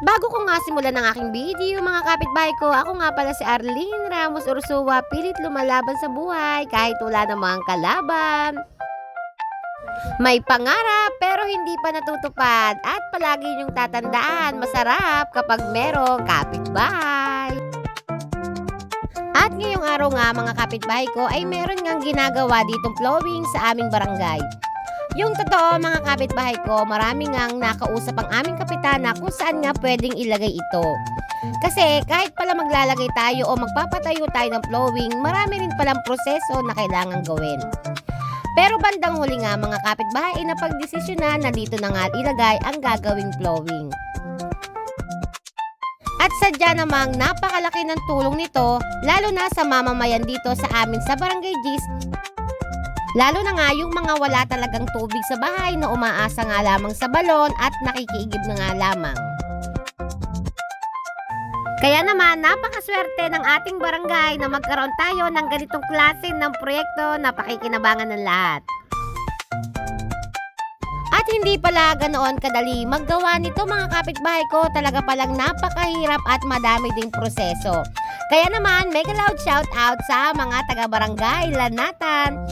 Bago ko nga simulan ng aking video, mga kapitbahay ko, ako nga pala si Arlene Ramos Ursua, pilit lumalaban sa buhay kahit wala namang kalaban. May pangarap pero hindi pa natutupad at palagi niyong tatandaan, masarap kapag merong kapitbahay. At ngayong araw nga mga kapitbahay ko ay meron ngang ginagawa ditong flowing sa aming barangay. Yung totoo mga kapitbahay ko, marami ngang nakausap ang aming kapitana kung saan nga pwedeng ilagay ito. Kasi kahit pala maglalagay tayo o magpapatayo tayo ng flowing, marami rin palang proseso na kailangan gawin. Pero bandang huli nga mga kapitbahay ay napagdesisyonan na dito na nga ilagay ang gagawing flowing. At sadya namang napakalaki ng tulong nito, lalo na sa mamamayan dito sa amin sa Barangay Gis. Lalo na nga yung mga wala talagang tubig sa bahay na umaasa nga lamang sa balon at nakikiigib na nga lamang. Kaya naman napakaswerte ng ating barangay na magkaroon tayo ng ganitong klase ng proyekto na pakikinabangan ng lahat. At hindi pala ganoon kadali maggawa nito mga kapitbahay ko, talaga palang napakahirap at madami ding proseso. Kaya naman mega loud shout out sa mga taga-barangay Lanatan.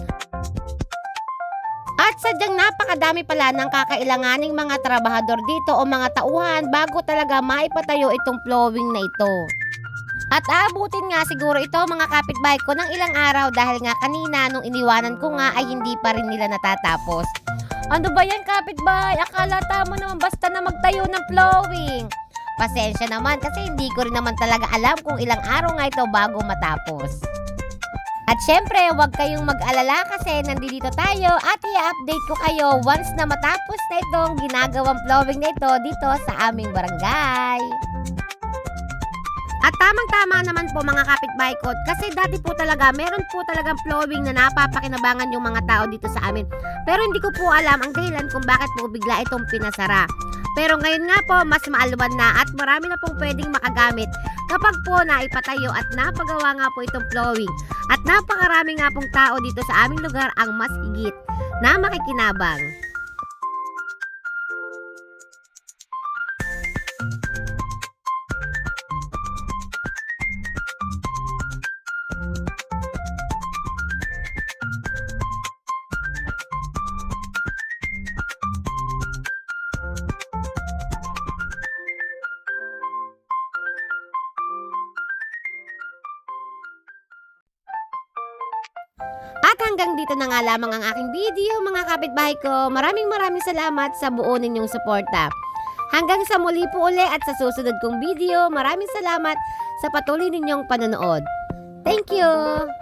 At sadyang napakadami pala ng kakailanganing mga trabahador dito o mga tauhan bago talaga maipatayo itong flowing na ito. At aabutin nga siguro ito mga kapitbahay ko ng ilang araw dahil nga kanina nung iniwanan ko nga ay hindi pa rin nila natatapos. Ano ba yan kapitbahay? Akala tama naman basta na magtayo ng flowing. Pasensya naman kasi hindi ko rin naman talaga alam kung ilang araw nga ito bago matapos. At syempre, huwag kayong mag-alala kasi nandito tayo at i-update ko kayo once na matapos na itong ginagawang flowing na ito dito sa aming barangay. At tamang-tama naman po mga kapitbahay ko kasi dati po talaga, meron po talagang flowing na napapakinabangan yung mga tao dito sa amin. Pero hindi ko po alam ang dahilan kung bakit po bigla itong pinasara. Pero ngayon nga po, mas maalwan na at marami na pong pwedeng makagamit kapag po naipatayo at napagawa nga po itong flowing. At napakarami nga pong tao dito sa aming lugar ang mas higit na makikinabang. At hanggang dito na nga lamang ang aking video mga kapitbahay ko. Maraming salamat sa buo ninyong suporta. Hanggang sa muli po uli at sa susunod kong video, maraming salamat sa patuloy ninyong panonood. Thank you!